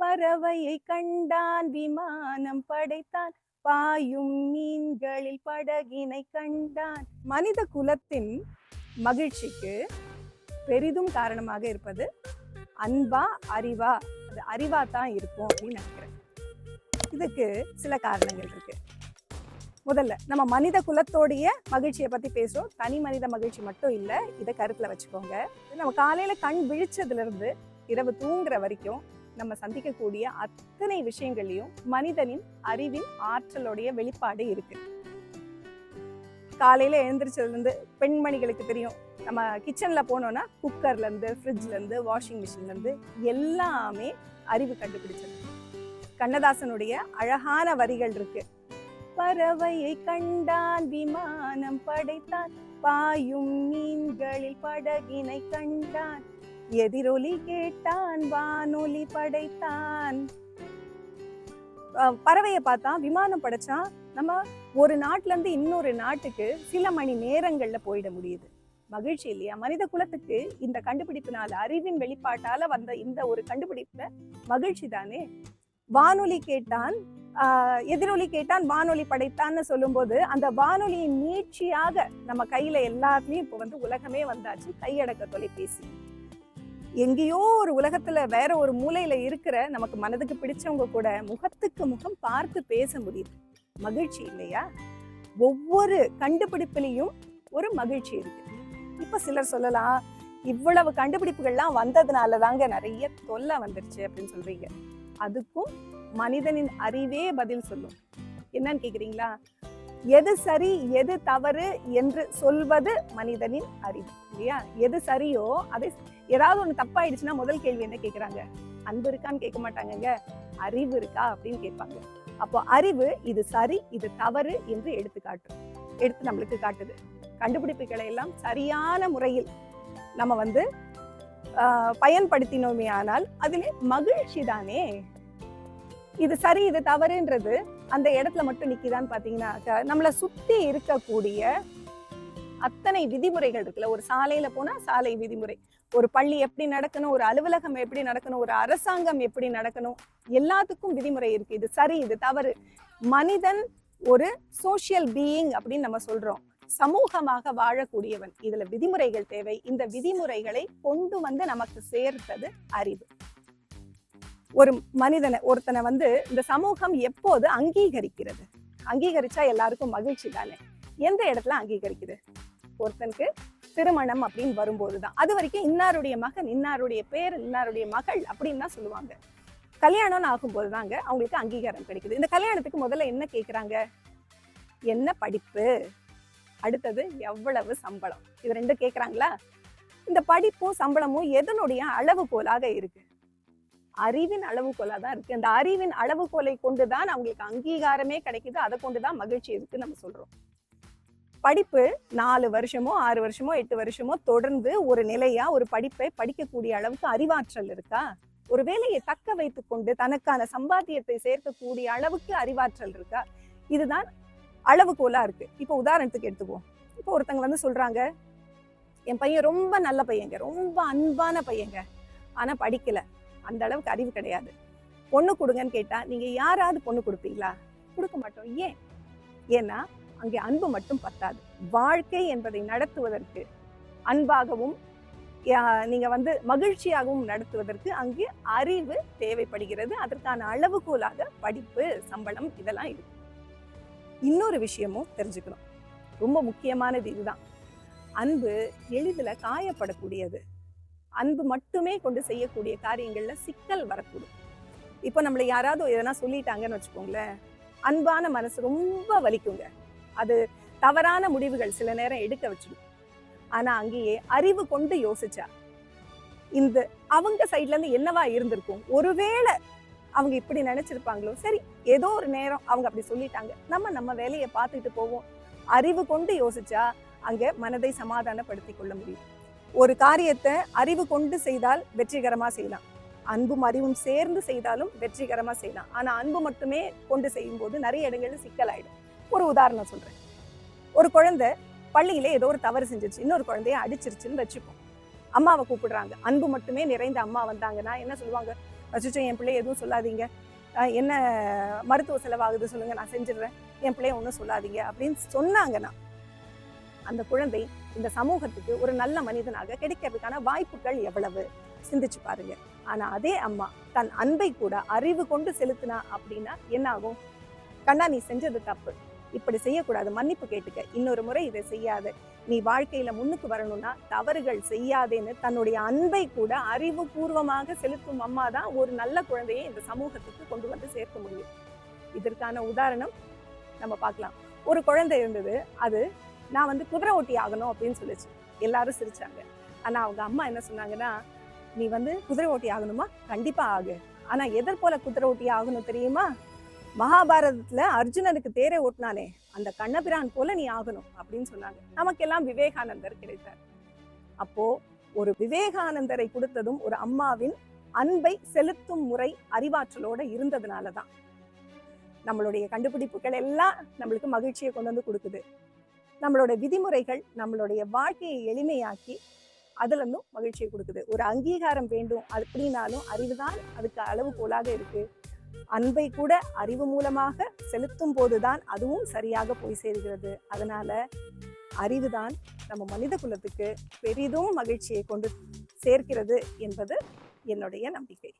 பறவையை கண்டான் விமானம் படைத்தான் பாயும் மீன்களில் படகினை கண்டான். மனித குலத்தின் மகிழ்ச்சிக்கு பெரிதும் காரணமாக இருப்பது அன்பா அறிவா? அது அறிவா தான் இருக்கும் அப்படின்னு நினைக்கிறேன். இதுக்கு சில காரணங்கள் இருக்கு. முதல்ல நம்ம மனித குலத்தோடைய மகிழ்ச்சியை பத்தி பேசுறோம். தனி மனித மகிழ்ச்சி மட்டும் இல்லை, இதை கருத்துல வச்சுக்கோங்க. நம்ம காலையில கண் விழிச்சதுல இருந்து இரவு தூங்குற வரைக்கும் நம்ம சந்திக்கக்கூடிய அத்தனை விஷயங்களையும் மனிதனின் அறிவின் ஆற்றலுடைய வெளிப்பாடு இருக்கு. காலையில எழுந்திரிச்சதுல இருந்து பெண்மணிகளுக்கு தெரியும், நம்ம கிச்சன்ல போனோம்னா குக்கர்ல இருந்து ஃப்ரிட்ஜ்ல இருந்து வாஷிங் மிஷின்ல இருந்து எல்லாமே அறிவு கண்டுபிடிச்சது. கண்ணதாசனுடைய அழகான வரிகள் இருக்கு. பறவையை கண்டான் விமானம் படைத்தான் பாயும் மீன்களில் படகினை கண்டான் எதிரொலி கேட்டான் வானொலி படைத்தான். பறவையை பார்த்தான், விமானம் படைச்சான். நம்ம ஒரு நாட்டுல இருந்து இன்னொரு நாட்டுக்கு சில மணி நேரங்கள்ல போயிட முடியுது. மகிழ்ச்சி இல்லையா? மனித குலத்துக்கு இந்த கண்டுபிடிப்பினால, அறிவின் வெளிப்பாட்டால வந்த இந்த ஒரு கண்டுபிடிப்புல மகிழ்ச்சி தானே. வானொலி கேட்டான், எதிரொலி கேட்டான் வானொலி படைத்தான்னு சொல்லும் போது அந்த வானொலியின் நீட்சியாக நம்ம கையில எல்லாத்துலயும் இப்போ உலகமே வந்தாச்சு. கையடக்க தொலைபேசி. எங்கேயோ ஒரு உலகத்துல வேற ஒரு மூலையில இருக்கிற நமக்கு மனதுக்கு பிடிச்சவங்க கூட முகத்துக்கு முகம் பார்த்து பேச முடியுது. மகிழ்ச்சி இல்லையா? ஒவ்வொரு கண்டுபிடிப்புலையும் ஒரு மகிழ்ச்சி இருக்கு. இப்ப சிலர் சொல்லலாம், இவ்வளவு கண்டுபிடிப்புகள்லாம் வந்ததுனால தாங்க நிறைய தொல்லை வந்துருச்சு அப்படின்னு சொல்றீங்க. அதுக்கும் மனிதனின் அறிவே பதில் சொல்லும். என்னன்னு கேக்குறீங்களா? எது சரி எது தவறு என்று சொல்வது மனிதனின் அறிவு இல்லையா? எது சரியோ அதை, ஏதாவது ஒண்ணு தப்பாயிடுச்சுன்னா முதல் கேள்வி என்ன கேக்குறாங்க? அன்பு இருக்கான்னு கேட்க மாட்டாங்க, அறிவு இருக்கா அப்படின்னு கேட்பாங்க. அப்போ அறிவு இது சரி இது தவறு என்று எடுத்து நம்மளுக்கு காட்டுது. கண்டுபிடிப்புகளை எல்லாம் சரியான முறையில் நம்ம பயன்படுத்தினோமே ஆனால் அதிலே மகிழ்ச்சி தானே. இது சரி இது தவறுன்றது அந்த இடத்துல மட்டும் நிக்கிதான்னு பாத்தீங்கன்னா, நம்மளை சுத்தி இருக்கக்கூடிய அத்தனை விதிமுறைகள் இருக்குல்ல. ஒரு சாலையில போனா சாலை விதிமுறை, ஒரு பள்ளி எப்படி நடக்கணும், ஒரு அலுவலகம் எப்படி நடக்கணும், ஒரு அரசாங்கம் எப்படி நடக்கணும், எல்லாத்துக்கும் விதிமுறை இருக்கு. இது சரி இது தவறு. மனிதன் ஒரு சோசியல் பீயிங் அப்படின்னு நம்ம சொல்றோம். சமூகமாக வாழக்கூடியவன். இதுல விதிமுறைகள் தேவை. இந்த விதிமுறைகளை கொண்டு நமக்கு சேர்த்தது அறிவு. ஒரு மனிதனை ஒருத்தனை இந்த சமூகம் எப்போது அங்கீகரிக்கிறது? அங்கீகரிச்சா எல்லாருக்கும் மகிழ்ச்சி தானே. எந்த இடத்துல அங்கீகரிக்குது? ஒருத்தனுக்கு திருமணம் அப்படின்னு வரும்போதுதான். அது வரைக்கும் இன்னாருடைய மகன், இன்னாருடைய பேர், இன்னாருடைய மகள் அப்படின்னு தான் சொல்லுவாங்க. கல்யாணம்னு ஆகும்போதுதாங்க அவங்களுக்கு அங்கீகாரம் கிடைக்குது. இந்த கல்யாணத்துக்கு முதல்ல என்ன கேட்குறாங்க? என்ன படிப்பு, அடுத்தது எவ்வளவு சம்பளம், இது ரெண்டும் கேட்குறாங்களா? இந்த படிப்பும் சம்பளமும் எதனுடைய அளவுகோலாக இருக்கு? அறிவின் அளவுகோலா தான் இருக்கு. அந்த அறிவின் அளவுகோலை கொண்டுதான் அவங்களுக்கு அங்கீகாரமே கிடைக்குது. அதை கொண்டுதான் மகிழ்ச்சி இருக்குன்னு நம்ம சொல்றோம். படிப்பு 4 வருஷமோ 6 வருஷமோ 8 வருஷமோ தொடர்ந்து ஒரு நிலையா ஒரு படிப்பை படிக்கக்கூடிய அளவுக்கு அறிவாற்றல் இருக்கா? ஒரு வேலையை தக்க வைத்துக் கொண்டு தனக்கான சம்பாத்தியத்தை சேர்க்கக்கூடிய அளவுக்கு அறிவாற்றல் இருக்கா? இதுதான் அளவுகோலா இருக்கு. இப்போ உதாரணத்துக்கு எடுத்துக்குவோம். இப்போ ஒருத்தங்க சொல்றாங்க, என் பையன் ரொம்ப நல்ல பையங்க, ரொம்ப அன்பான பையங்க, ஆனா படிக்கல, அந்த அளவுக்கு அறிவு கிடையாது, பொண்ணு கொடுங்கன்னு கேட்டா நீங்க யாராவது பொண்ணு கொடுப்பீங்களா? கொடுக்க மாட்டோம். ஏன்? ஏன்னா அங்கே அன்பு மட்டும் பத்தாது. வாழ்க்கை என்பதை நடத்துவதற்கு அன்பாகவும் நீங்க மகிழ்ச்சியாகவும் நடத்துவதற்கு அங்கே அறிவு தேவைப்படுகிறது. அதற்கான அளவுகோலாக படிப்பு, சம்பளம் இதெல்லாம் இருக்கு. இன்னொரு விஷயமும் தெரிஞ்சுக்கணும், ரொம்ப முக்கியமானது இதுதான். அன்பு எளிதில் காயப்படக்கூடியது. அன்பு மட்டுமே கொண்டு செய்யக்கூடிய காரியங்கள்ல சிக்கல் வரக்கூடும். இப்போ நம்மளை யாராவது எதனா சொல்லிட்டாங்கன்னு வச்சுக்கோங்களேன், அன்பான மனசு ரொம்ப வலிக்குங்க. அது தவறான முடிவுகள் சில நேரம் எடுக்க வச்சிடும். ஆனா அங்கேயே அறிவு கொண்டு யோசிச்சா இந்த அவங்க சைட்ல இருந்து என்னவா இருந்திருக்கும்? ஒருவேளை அவங்க இப்படி நினைச்சிருப்பாங்களோ, சரி ஏதோ ஒரு நேரம் அவங்க அப்படி சொல்லிட்டாங்க, நம்ம வேலையை பார்த்துட்டு போவோம். அறிவு கொண்டு யோசிச்சா அங்க மனதை சமாதானப்படுத்தி கொள்ள முடியும். ஒரு காரியத்தை அறிவு கொண்டு செய்தால் வெற்றிகரமா செய்யலாம், அன்பும் அறிவும் சேர்ந்து செய்தாலும் வெற்றிகரமா செய்யலாம். ஆனா அன்பு மட்டுமே கொண்டு செய்யும் போது நிறைய இடங்கள்ல சிக்கலாயிடும். ஒரு உதாரணம் சொல்றேன். ஒரு குழந்தை பள்ளியில ஏதோ ஒரு தவறு செஞ்சிருச்சு, இன்னொரு குழந்தைய அடிச்சிருச்சுன்னு வச்சுப்போம். அம்மாவை கூப்பிடுறாங்க. அன்பு மட்டுமே நிறைந்த அம்மா வந்தாங்கன்னா என்ன சொல்லுவாங்க? அச்சோ என் பிள்ளை எதுவும் சொல்லாதீங்க, என்ன மருத்துவ செலவாகுது சொல்லுங்க, நான் செஞ்சிடுறேன், என் பிள்ளைய ஒன்றும் சொல்லாதீங்க அப்படின்னு சொன்னாங்கன்னா அந்த குழந்தை இந்த சமூகத்துக்கு ஒரு நல்ல மனிதனாக கிடைக்கிறதுக்கான வாய்ப்புகள் எவ்வளவு சிந்திச்சு பாருங்க. ஆனா அதே அம்மா தன் அன்பை கூட அறிவு கொண்டு செலுத்தினா அப்படின்னா என்ன ஆகும்? கண்ணா நீ செஞ்சது தப்பு, இப்படி செய்யக்கூடாது, மன்னிப்பு கேட்டுக்க, இன்னொரு முறை இதை செய்யாத, நீ வாழ்க்கையில முன்னுக்கு வரணும்னா தவறுகள் செய்யாதேன்னு தன்னுடைய அன்பை கூட அறிவுபூர்வமாக செலுத்தும் அம்மா தான் ஒரு நல்ல குழந்தையை இந்த சமூகத்துக்கு கொண்டு வந்து சேர்க்க முடியும். இதற்கான உதாரணம் நம்ம பார்க்கலாம். ஒரு குழந்தை இருந்தது, அது நான் வந்து குதிரை ஓட்டி ஆகணும் அப்படின்னு சொல்லிச்சு. எல்லாரும் சிரிச்சாங்க. ஆனா அவங்க அம்மா என்ன சொன்னாங்கன்னா, நீ வந்து குதிரை ஓட்டி ஆகணுமா, கண்டிப்பா ஆகு, ஆனா எதர் போல குதிரை ஓட்டி ஆகணும் தெரியுமா? மகாபாரதத்துல அர்ஜுனனுக்கு தேரை ஓட்டினானே அந்த கண்ணபிரான் போல நீ ஆகணும் அப்படின்னு சொன்னாங்க. நமக்கெல்லாம் விவேகானந்தர் கிடைத்தார். அப்போ ஒரு விவேகானந்தரை கொடுத்ததும் ஒரு அம்மாவின் அன்பை செலுத்தும் முறை அறிவாற்றலோட இருந்ததுனாலதான். நம்மளுடைய கண்டுபிடிப்புகள் எல்லாம் நம்மளுக்கு மகிழ்ச்சியை கொண்டு வந்து கொடுக்குது. நம்மளோட விதிமுறைகள் நம்மளுடைய வாழ்க்கையை எளிமையாக்கி அதுல இருந்தும் மகிழ்ச்சியை கொடுக்குது. ஒரு அங்கீகாரம் வேண்டும் அப்படின்னாலும் அறிவுதான் அதுக்கு அளவுகோலாக இருக்கு. அன்பை கூட அறிவு மூலமாக செலுத்தும் போதுதான் அதுவும் சரியாக போய் சேர்கிறது. அதனால அறிவுதான் நம்ம மனித குலத்துக்கு பெரிதும் மகிழ்ச்சியை கொண்டு சேர்க்கிறது என்பது என்னுடைய நம்பிக்கை.